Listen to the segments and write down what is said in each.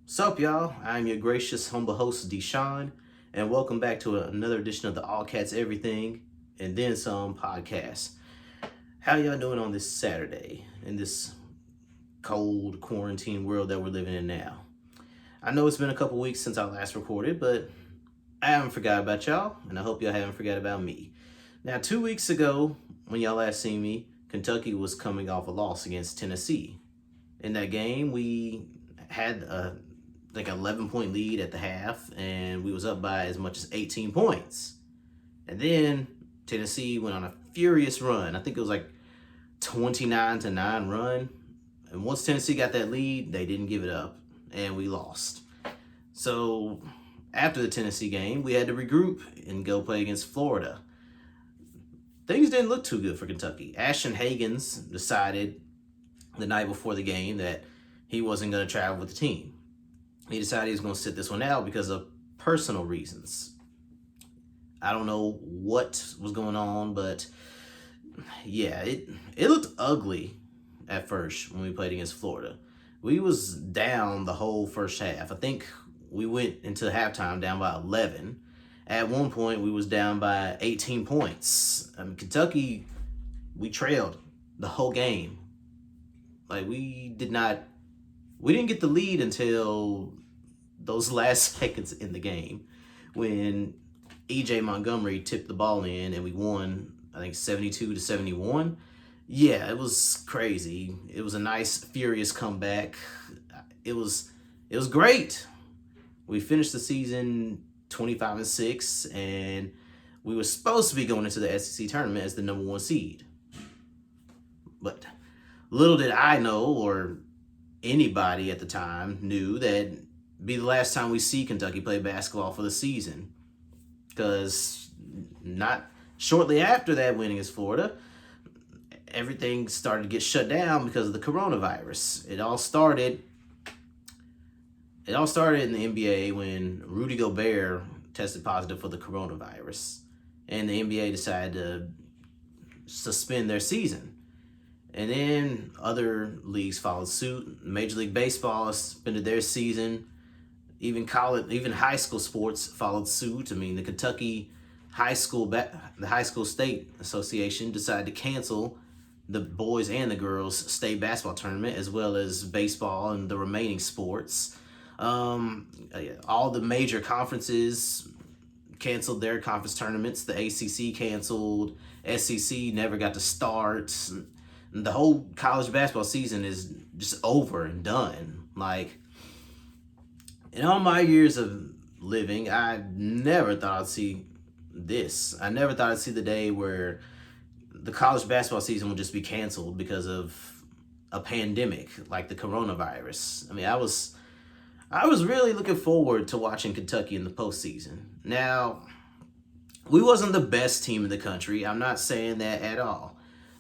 Sup, y'all? I'm your gracious, humble host, Deshaun, and welcome back to another edition of the All Cats Everything and Then Some podcast. How y'all doing on this Saturday in this cold quarantine world that we're living in now? I know it's been a couple weeks since I last recorded, but I haven't forgot about y'all, and I hope y'all haven't forgot about me. Now, 2 weeks ago, when y'all last seen me, Kentucky was coming off a loss against Tennessee. In that game, we had a 11-point lead at the half, and we was up by as much as 18 points. And then Tennessee went on a furious run. I think it was like 29-9 run. And once Tennessee got that lead, they didn't give it up, and we lost. So after the Tennessee game, we had to regroup and go play against Florida. Things didn't look too good for Kentucky. Ashton Hagans decided the night before the game that he wasn't going to travel with the team. He decided he was going to sit this one out because of personal reasons. I don't know what was going on, but yeah, it looked ugly at first when we played against Florida. We was down the whole first half. I think we went into halftime down by 11. At one point, we was down by 18 points. Kentucky, we trailed the whole game. Like, we didn't get the lead until those last seconds in the game when EJ Montgomery tipped the ball in and we won, I think 72-71. Yeah, it was crazy. It was a nice, furious comeback. It was great. We finished the season 25-6, and we were supposed to be going into the SEC tournament as the number one seed. But little did I know, or anybody at the time knew, that be the last time we see Kentucky play basketball for the season. Because not shortly after that win against Florida, everything started to get shut down because of the coronavirus. It all started in the NBA when Rudy Gobert tested positive for the coronavirus, and the NBA decided to suspend their season. And then other leagues followed suit. Major League Baseball suspended their season. Even high school sports followed suit. I mean, the Kentucky the High School State Association decided to cancel the boys and the girls state basketball tournament, as well as baseball and the remaining sports. All the major conferences canceled their conference tournaments. The ACC canceled. SEC never got to start. The whole college basketball season is just over and done. Like, in all my years of living, I never thought I'd see this. I never thought I'd see the day where the college basketball season would just be canceled because of a pandemic like the coronavirus. I mean, I was really looking forward to watching Kentucky in the postseason. Now, we wasn't the best team in the country. I'm not saying that at all.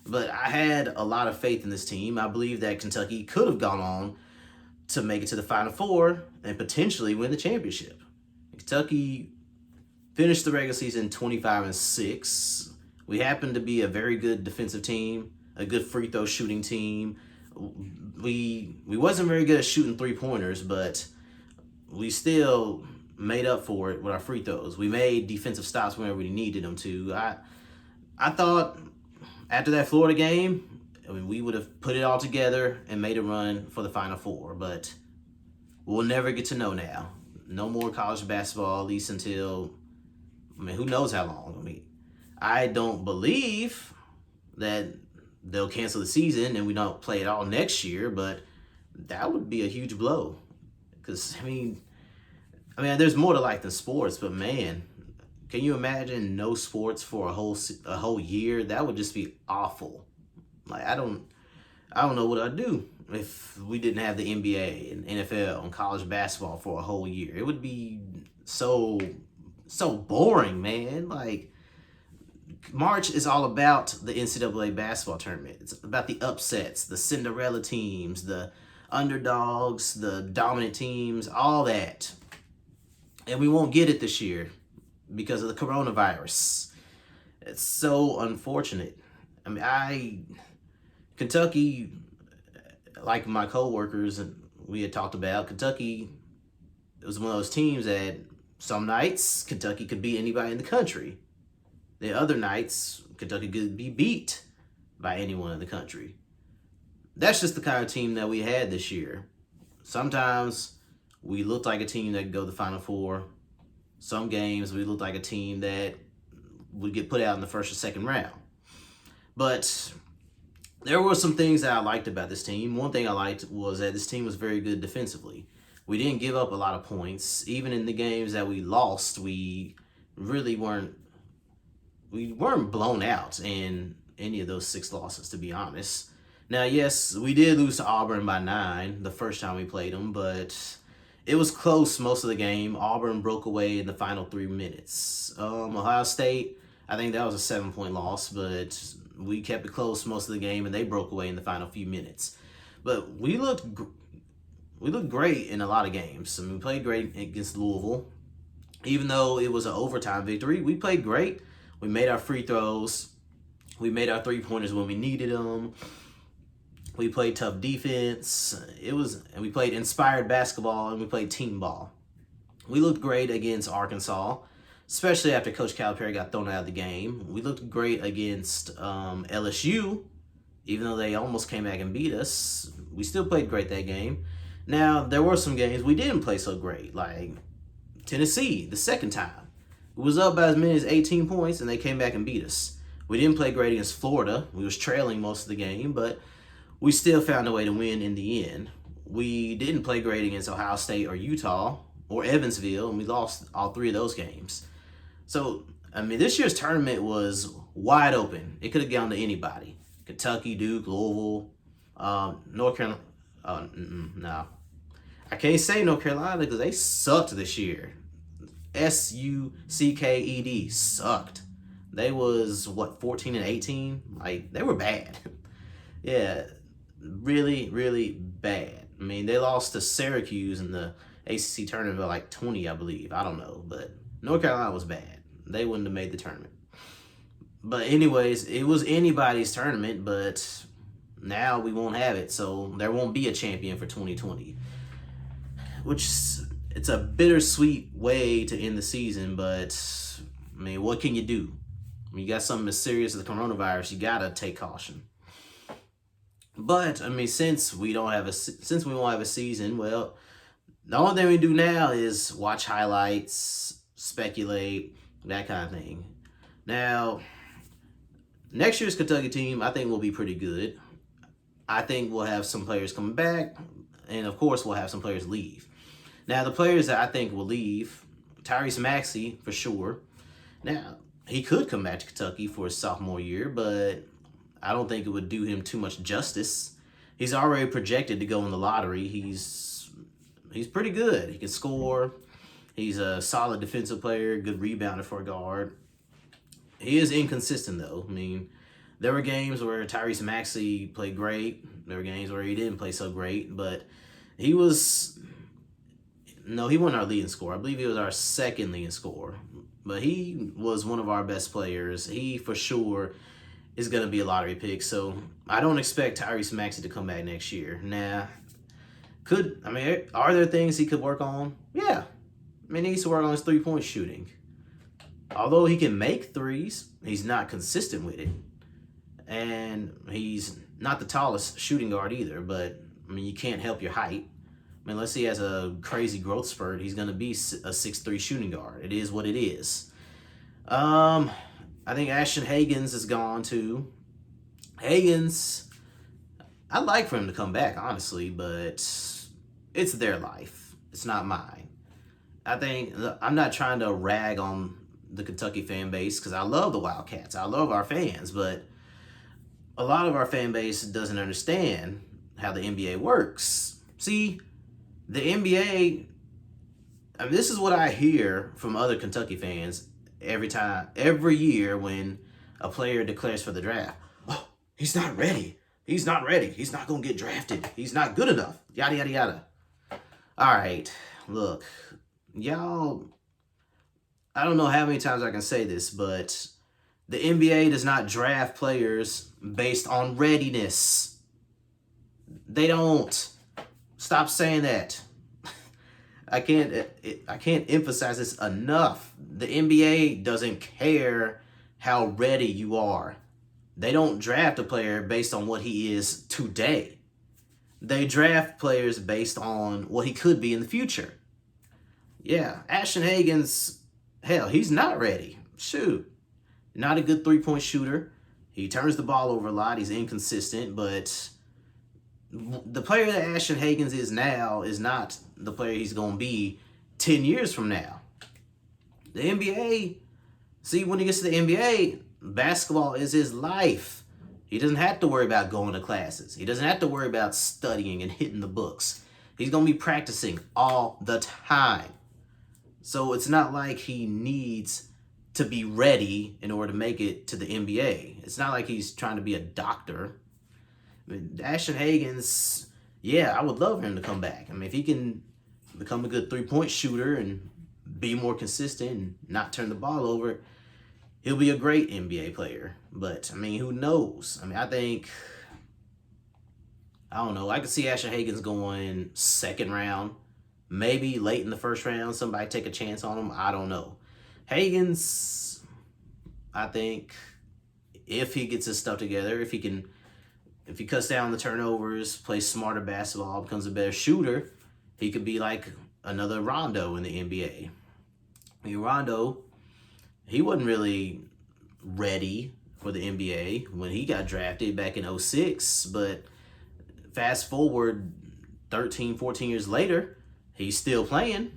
But I had a lot of faith in this team. I believe that Kentucky could have gone on to make it to the Final Four and potentially win the championship. Kentucky finished the regular season 25-6. We happened to be a very good defensive team, a good free throw shooting team. We wasn't very good at shooting three-pointers, but we still made up for it with our free throws. We made defensive stops whenever we needed them to. I thought after that Florida game, I mean, we would have put it all together and made a run for the Final Four, but we'll never get to know now. No more college basketball, at least until, I mean, who knows how long. I mean, I don't believe that they'll cancel the season and we don't play it all next year, but that would be a huge blow. Because, I mean, there's more to life than sports, but man, can you imagine no sports for a whole year? That would just be awful. Like, I don't know what I'd do if we didn't have the NBA and NFL and college basketball for a whole year. It would be so boring, man. Like, March is all about the NCAA basketball tournament. It's about the upsets, the Cinderella teams, the underdogs, the dominant teams, all that. And we won't get it this year because of the coronavirus. It's so unfortunate. I mean, Kentucky, like my coworkers and we had talked about, Kentucky it was one of those teams that some nights Kentucky could beat anybody in the country. The other nights Kentucky could be beat by anyone in the country. That's just the kind of team that we had this year. Sometimes we looked like a team that could go to the Final Four. Some games we looked like a team that would get put out in the first or second round. But there were some things that I liked about this team. One thing I liked was that this team was very good defensively. We didn't give up a lot of points. Even in the games that we lost, we really weren't blown out in any of those 6 losses, to be honest. Now, yes, we did lose to Auburn by 9 the first time we played them, but it was close most of the game. Auburn broke away in the final 3 minutes. Ohio State, I think that was a 7-point loss, but we kept it close most of the game, and they broke away in the final few minutes. But we looked great in a lot of games. I mean, we played great against Louisville. Even though it was an overtime victory, we played great. We made our free throws. We made our 3-pointers when we needed them. We played tough defense. And we played inspired basketball, and we played team ball. We looked great against Arkansas, especially after Coach Calipari got thrown out of the game. We looked great against LSU, even though they almost came back and beat us. We still played great that game. Now, there were some games we didn't play so great, like Tennessee, the second time. It was up by as many as 18 points, and they came back and beat us. We didn't play great against Florida. We was trailing most of the game, but we still found a way to win in the end. We didn't play great against Ohio State or Utah or Evansville, and we lost all 3 of those games. So, I mean, this year's tournament was wide open. It could have gone to anybody. Kentucky, Duke, Louisville, North Carolina. No. I can't say North Carolina because they sucked this year. Sucked. Sucked. They was, 14 and 18? Like, they were bad. Yeah, really, really bad. I mean, they lost to Syracuse in the ACC tournament by like 20, I believe. I don't know, but North Carolina was bad. They wouldn't have made the tournament. But anyways, it was anybody's tournament, but now we won't have it, so there won't be a champion for 2020. Which, it's a bittersweet way to end the season, but, I mean, what can you do? When you got something as serious as the coronavirus, you gotta take caution. But, I mean, since we won't have a season, well, the only thing we do now is watch highlights, speculate, that kind of thing. Now, next year's Kentucky team, I think, will be pretty good. I think we'll have some players coming back, and of course, we'll have some players leave. Now, the players that I think will leave, Tyrese Maxey, for sure. Now, he could come back to Kentucky for his sophomore year, but I don't think it would do him too much justice. He's already projected to go in the lottery. He's pretty good. He can score. He's a solid defensive player, good rebounder for a guard. He is inconsistent, though. I mean, there were games where Tyrese Maxey played great. There were games where he didn't play so great, but he wasn't our leading scorer. I believe he was our second leading scorer. But he was one of our best players. He, for sure, is going to be a lottery pick. So I don't expect Tyrese Maxey to come back next year. Now, are there things he could work on? Yeah. I mean, he needs to work on his 3-point shooting. Although he can make threes, he's not consistent with it. And he's not the tallest shooting guard either, but, I mean, you can't help your height. I mean, unless he has a crazy growth spurt, he's going to be a 6'3" shooting guard. It is what it is. I think Ashton Hagans is gone too. Hagans, I'd like for him to come back, honestly, but it's their life. It's not mine. I'm not trying to rag on the Kentucky fan base because I love the Wildcats. I love our fans, but a lot of our fan base doesn't understand how the NBA works. See, the NBA, I mean, this is what I hear from other Kentucky fans every year when a player declares for the draft. Oh, he's not ready. He's not ready. He's not going to get drafted. He's not good enough. Yada, yada, yada. All right, look, y'all, I don't know how many times I can say this, but the NBA does not draft players based on readiness. They don't. Stop saying that. I can't emphasize this enough. The NBA doesn't care how ready you are. They don't draft a player based on what he is today. They draft players based on what he could be in the future. Yeah, Ashton Hagens, hell, he's not ready. Shoot. Not a good 3-point shooter. He turns the ball over a lot. He's inconsistent, but the player that Ashton Hagens is now is not the player he's going to be 10 years from now. The NBA, see, when he gets to the NBA, basketball is his life. He doesn't have to worry about going to classes. He doesn't have to worry about studying and hitting the books. He's going to be practicing all the time. So it's not like he needs to be ready in order to make it to the NBA. It's not like he's trying to be a doctor. I mean, Ashton Hagens, yeah, I would love him to come back. I mean, if he can become a good 3-point shooter and be more consistent and not turn the ball over, he'll be a great NBA player. But, I mean, who knows? I mean, I don't know. I could see Ashton Hagens going second round, maybe late in the first round. Somebody take a chance on him. I don't know. Hagens, I think, if he gets his stuff together, if he cuts down the turnovers, plays smarter basketball, becomes a better shooter, he could be like another Rondo in the NBA. I mean, Rondo, he wasn't really ready for the NBA when he got drafted back in 2006, but fast forward 13, 14 years later, he's still playing.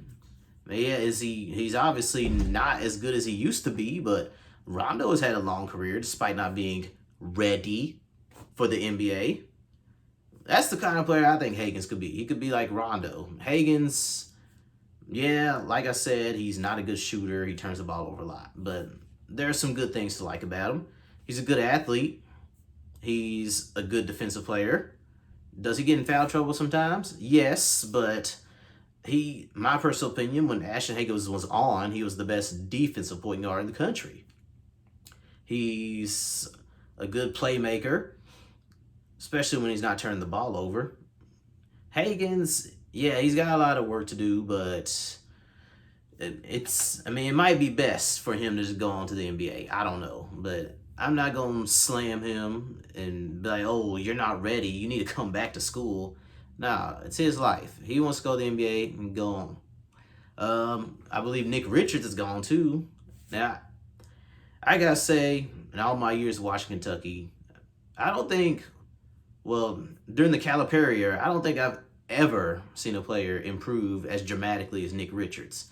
Yeah, he's obviously not as good as he used to be, but Rondo has had a long career despite not being ready for the NBA. That's the kind of player I think Hagens could be. He could be like Rondo. Hagens, yeah, like I said, he's not a good shooter. He turns the ball over a lot, but there are some good things to like about him. He's a good athlete. He's a good defensive player. Does he get in foul trouble sometimes? Yes, but my personal opinion, when Ashton Hagens was on, he was the best defensive point guard in the country. He's a good playmaker, especially when he's not turning the ball over. Hagens, yeah, he's got a lot of work to do, but it might be best for him to just go on to the NBA. I don't know, but I'm not going to slam him and be like, oh, you're not ready. You need to come back to school. Nah, it's his life. He wants to go to the NBA and go on. I believe Nick Richards is gone too. Now, I gotta say, in all my years watching Kentucky, I don't think, well, during the Calipari era, I don't think I've ever seen a player improve as dramatically as Nick Richards.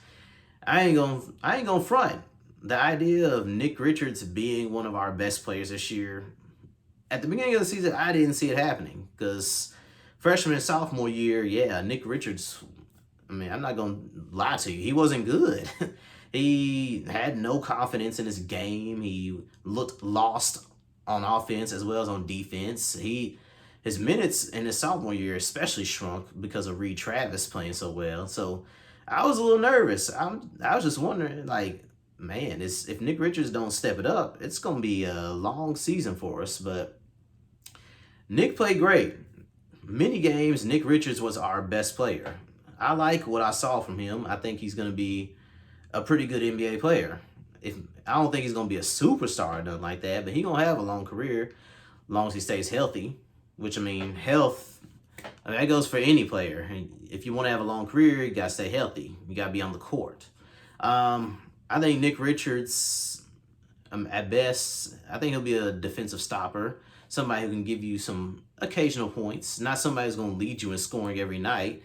I ain't gonna front. The idea of Nick Richards being one of our best players this year, at the beginning of the season, I didn't see it happening because freshman and sophomore year, yeah, Nick Richards, I mean, I'm not going to lie to you, he wasn't good. He had no confidence in his game. He looked lost on offense as well as on defense. His minutes in his sophomore year especially shrunk because of Reed Travis playing so well. So I was a little nervous. I was just wondering, like, man, if Nick Richards don't step it up, it's going to be a long season for us. But Nick played great. Many games, Nick Richards was our best player. I like what I saw from him. I think he's going to be a pretty good NBA player. I don't think he's going to be a superstar or nothing like that, but he's going to have a long career as long as he stays healthy, which, I mean, health, that goes for any player. If you want to have a long career, you got to stay healthy. You got to be on the court. I think Nick Richards, at best, I think he'll be a defensive stopper, somebody who can give you some occasional points, not somebody who's going to lead you in scoring every night.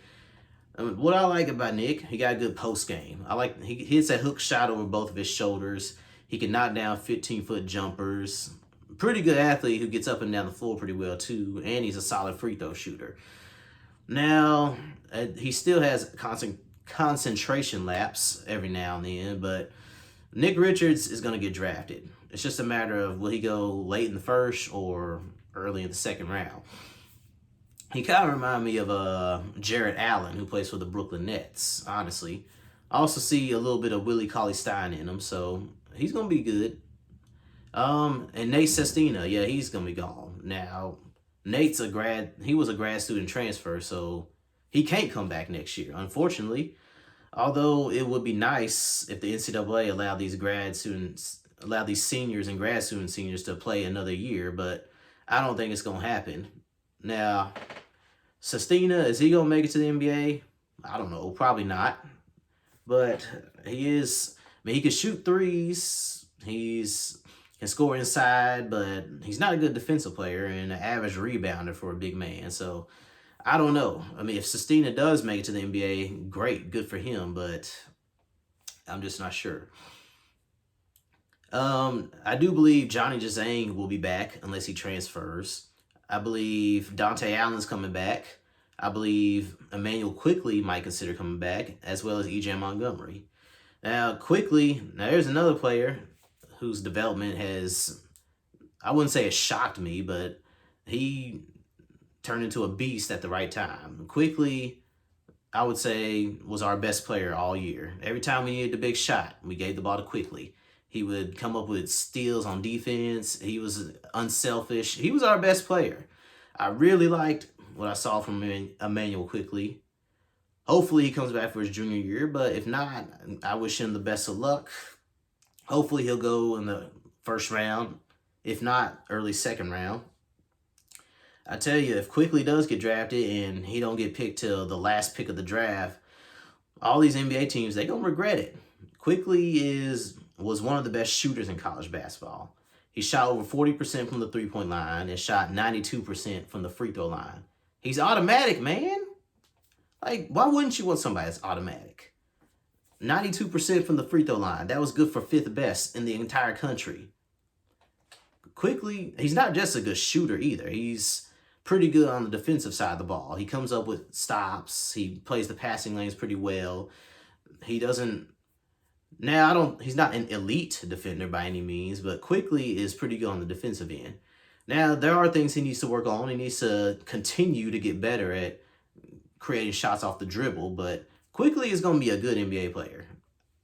What I like about Nick, he got a good post game. He hits that hook shot over both of his shoulders. He can knock down 15-foot jumpers. Pretty good athlete who gets up and down the floor pretty well too, and he's a solid free throw shooter. Now, he still has concentration lapse every now and then, but Nick Richards is going to get drafted. It's just a matter of will he go late in the first or early in the second round. He kind of reminds me of Jarrett Allen, who plays for the Brooklyn Nets, honestly. I also see a little bit of Willie Cauley-Stein in him, so he's going to be good. And Nate Sestina, yeah, he's going to be gone. Now, he was a grad student transfer, so he can't come back next year, unfortunately. Although it would be nice if the NCAA allowed these seniors and grad student seniors to play another year, but I don't think it's gonna happen. Now, Sestina, is he gonna make it to the NBA? I don't know, probably not. But he is. I mean, he can shoot threes. He's can score inside, but he's not a good defensive player and an average rebounder for a big man. So I don't know. I mean, if Sestina does make it to the NBA, great, good for him. But I'm just not sure. I do believe Johnny Jazang will be back unless he transfers. I believe Dante Allen's coming back. I believe Emmanuel Quickly might consider coming back, as well as EJ Montgomery. Now, Quickly, now there's another player whose development has, I wouldn't say it shocked me, but he turned into a beast at the right time. Quickly, I would say, was our best player all year. Every time we needed the big shot, we gave the ball to Quickly. He would come up with steals on defense. He was unselfish. He was our best player. I really liked what I saw from Emmanuel Quickly. Hopefully he comes back for his junior year, but if not, I wish him the best of luck. Hopefully he'll go in the first round, if not early second round. I tell you, if Quickly does get drafted and he don't get picked till the last pick of the draft, all these NBA teams, they gonna regret it. Quickly was one of the best shooters in college basketball. He shot over 40% from the three-point line and shot 92% from the free throw line. He's automatic, man. Like, why wouldn't you want somebody that's automatic? 92% from the free throw line. That was good for fifth best in the entire country. Quickly, he's not just a good shooter either. He's pretty good on the defensive side of the ball. He comes up with stops. He plays the passing lanes pretty well. He doesn't. Now, he's not an elite defender by any means, but Quickly is pretty good on the defensive end. Now, there are things he needs to work on. He needs to continue to get better at creating shots off the dribble, but Quickly is going to be a good NBA player.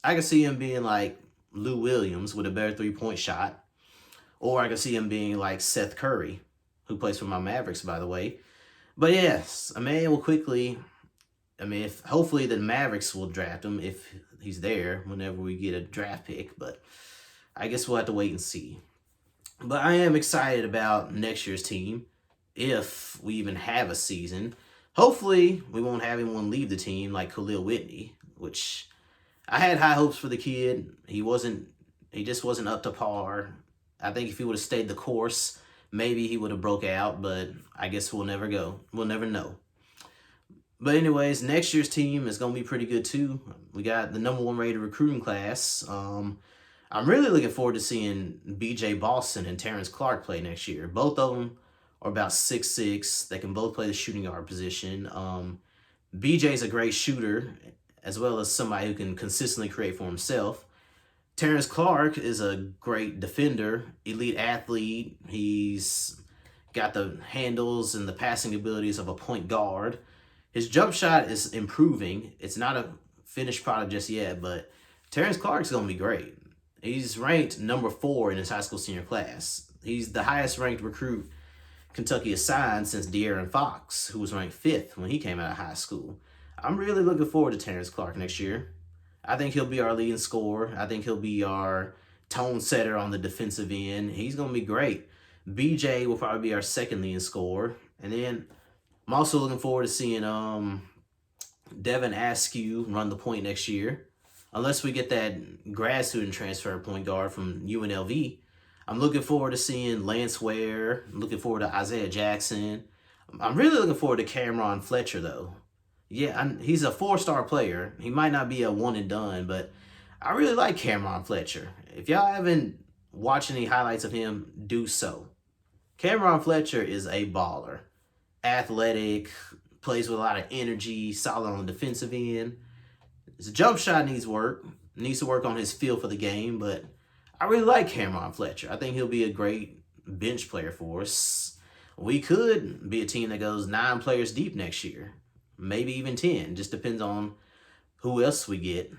I can see him being like Lou Williams with a better three-point shot, or I can see him being like Seth Curry, who plays for my Mavericks, by the way. But yes, Emmanuel Quickly, I mean, hopefully the Mavericks will draft him if he's there whenever we get a draft pick, but I guess we'll have to wait and see. But I am excited about next year's team, if we even have a season. Hopefully, we won't have anyone leave the team like Khalil Whitney, which I had high hopes for the kid. He just wasn't up to par. I think if he would have stayed the course, maybe he would have broke out, but I guess we'll never know. But anyways, next year's team is going to be pretty good too. We got the #1 rated recruiting class. I'm really looking forward to seeing B.J. Boston and Terrence Clark play next year. Both of them are about 6'6". They can both play the shooting guard position. BJ's a great shooter, as well as somebody who can consistently create for himself. Terrence Clark is a great defender, elite athlete. He's got the handles and the passing abilities of a point guard. His jump shot is improving. It's not a finished product just yet, but Terrence Clark's going to be great. He's ranked #4 in his high school senior class. He's the highest ranked recruit Kentucky has signed since De'Aaron Fox, who was ranked 5th when he came out of high school. I'm really looking forward to Terrence Clark next year. I think he'll be our leading scorer. I think he'll be our tone setter on the defensive end. He's going to be great. BJ will probably be our second leading scorer. And then I'm also looking forward to seeing Devin Askew run the point next year. Unless we get that grad student transfer point guard from UNLV, I'm looking forward to seeing Lance Ware. I'm looking forward to Isaiah Jackson. I'm really looking forward to Cameron Fletcher, though. Yeah, he's a 4-star player. He might not be a one and done, but I really like Cameron Fletcher. If y'all haven't watched any highlights of him, do so. Cameron Fletcher is a baller. Athletic, plays with a lot of energy, solid on the defensive end. His jump shot needs work. Needs to work on his feel for the game, but I really like Cameron Fletcher. I think he'll be a great bench player for us. We could be a team that goes 9 players deep next year. Maybe even 10. Just depends on who else we get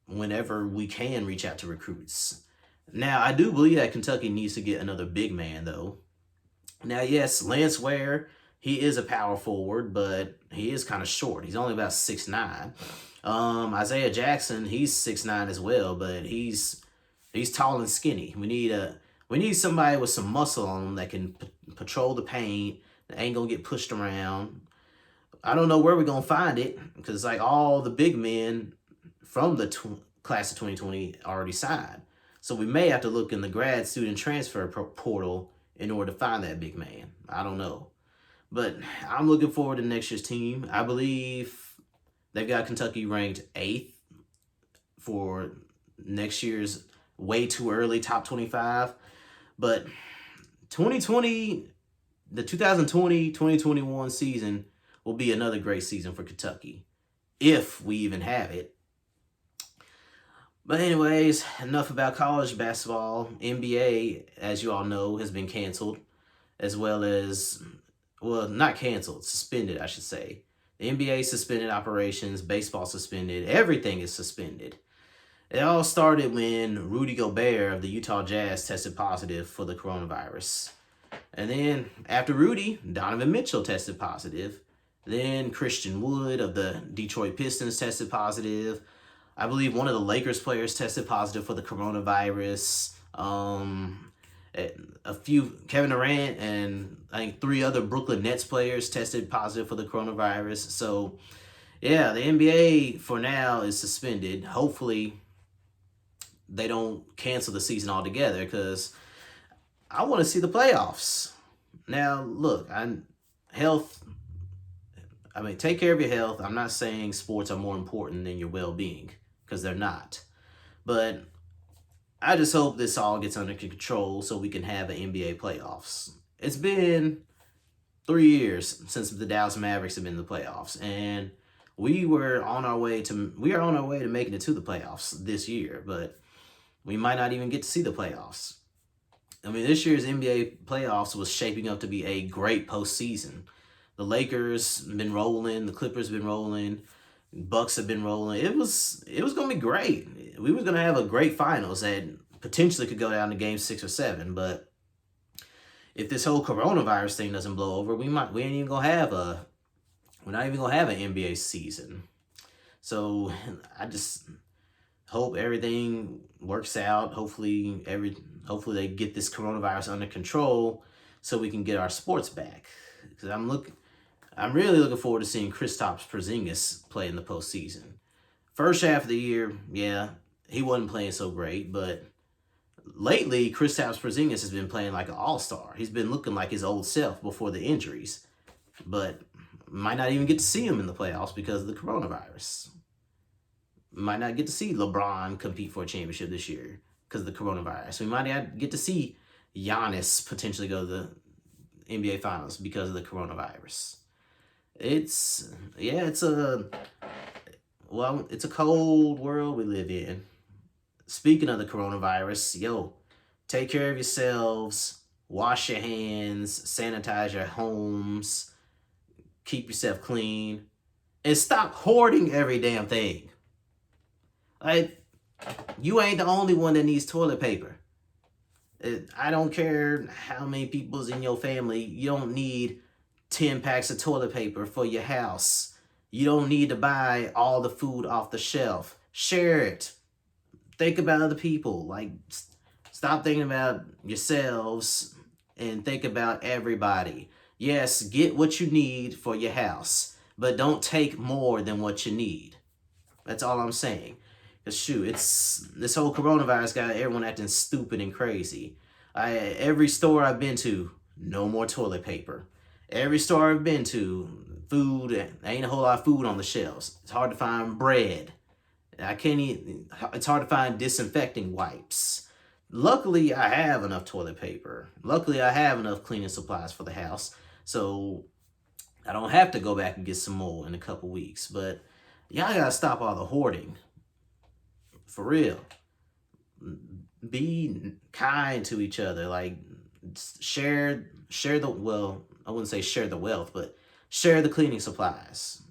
whenever we can reach out to recruits. Now, I do believe that Kentucky needs to get another big man, though. Now, yes, Lance Ware, he is a power forward, but he is kind of short. He's only about 6'9". Isaiah Jackson, he's 6'9" as well, but he's tall and skinny. We need somebody with some muscle on him that can patrol the paint, that ain't gonna get pushed around. I don't know where we're gonna find it, because like all the big men from the class of 2020 already signed. So we may have to look in the grad student transfer portal in order to find that big man. I don't know. But I'm looking forward to next year's team. I believe they've got Kentucky ranked 8th for next year's way too early top 25. But 2020, the 2020-2021 season will be another great season for Kentucky, if we even have it. But anyways, enough about college basketball. NBA, as you all know, has been canceled, as well as, well, not canceled, suspended, I should say. The NBA suspended operations, baseball suspended, everything is suspended. It all started when Rudy Gobert of the Utah Jazz tested positive for the coronavirus. And then after Rudy, Donovan Mitchell tested positive. Then Christian Wood of the Detroit Pistons tested positive. I believe one of the Lakers players tested positive for the coronavirus. A few, Kevin Durant and I think 3 other Brooklyn Nets players tested positive for the coronavirus. So yeah, the NBA for now is suspended. Hopefully they don't cancel the season altogether, because I want to see the playoffs. Now, look, take care of your health. I'm not saying sports are more important than your well-being, because they're not. But I just hope this all gets under control so we can have an NBA playoffs. It's been 3 years since the Dallas Mavericks have been in the playoffs, and we are on our way to making it to the playoffs this year, but we might not even get to see the playoffs. I mean, this year's NBA playoffs was shaping up to be a great postseason. The Lakers have been rolling, the Clippers have been rolling, Bucks have been rolling. It was gonna be great. We were gonna have a great finals that potentially could go down to game 6 or 7. But if this whole coronavirus thing doesn't blow over, we're not even gonna have an NBA season. So I just hope everything works out. Hopefully they get this coronavirus under control so we can get our sports back. Because I'm really looking forward to seeing Kristaps Porzingis play in the postseason. First half of the year, yeah, he wasn't playing so great, but lately Kristaps Porzingis has been playing like an all-star. He's been looking like his old self before the injuries, but might not even get to see him in the playoffs because of the coronavirus. Might not get to see LeBron compete for a championship this year because of the coronavirus. We might not get to see Giannis potentially go to the NBA Finals because of the coronavirus. It's a cold world we live in. Speaking of the coronavirus, take care of yourselves, wash your hands, sanitize your homes, keep yourself clean, and stop hoarding every damn thing. Like, you ain't the only one that needs toilet paper. I don't care how many people's in your family. You don't need 10 packs of toilet paper for your house. You don't need to buy all the food off the shelf. Share it. Think about other people. Like, stop thinking about yourselves and think about everybody. Yes, get what you need for your house, but don't take more than what you need. That's all I'm saying. Because shoot, this whole coronavirus got everyone acting stupid and crazy. Every store I've been to, no more toilet paper. Every store I've been to, food, there ain't a whole lot of food on the shelves. It's hard to find bread. It's hard to find disinfecting wipes. Luckily, I have enough toilet paper. Luckily, I have enough cleaning supplies for the house. So I don't have to go back and get some more in a couple weeks. But y'all gotta stop all the hoarding. For real. Be kind to each other. Like, share I wouldn't say share the wealth, but share the cleaning supplies.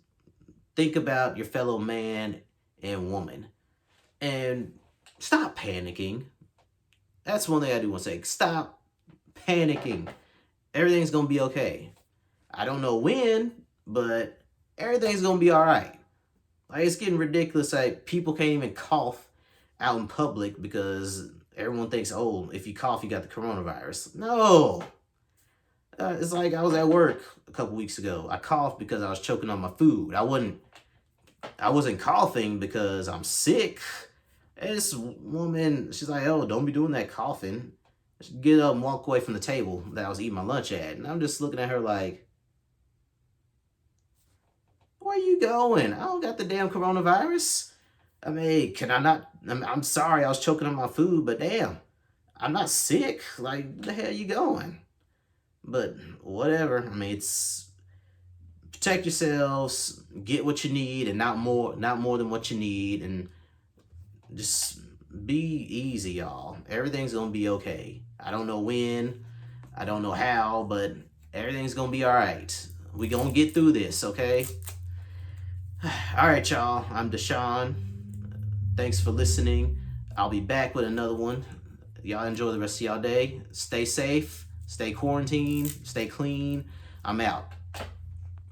Think about your fellow man and woman. And stop panicking. That's one thing I do want to say. Stop panicking. Everything's going to be okay. I don't know when, but everything's gonna be all right. Like, it's getting ridiculous. Like, people can't even cough out in public because everyone thinks, oh, if you cough, you got the coronavirus. No. It's like I was at work a couple weeks ago. I coughed because I was choking on my food. I wasn't coughing because I'm sick. And this woman, she's like, oh, don't be doing that coughing. Get up and walk away from the table that I was eating my lunch at. And I'm just looking at her like, where you going? I don't got the damn coronavirus. I mean, can I not? I'm sorry, I was choking on my food, but damn, I'm not sick. Like, where the hell you going? But whatever. I mean, it's protect yourselves, get what you need, and not more than what you need, and just be easy, y'all. Everything's gonna be okay. I don't know when, I don't know how, but everything's gonna be all right. We gonna get through this, okay? All right, y'all. I'm Deshaun. Thanks for listening. I'll be back with another one. Y'all enjoy the rest of y'all day. Stay safe. Stay quarantined. Stay clean. I'm out.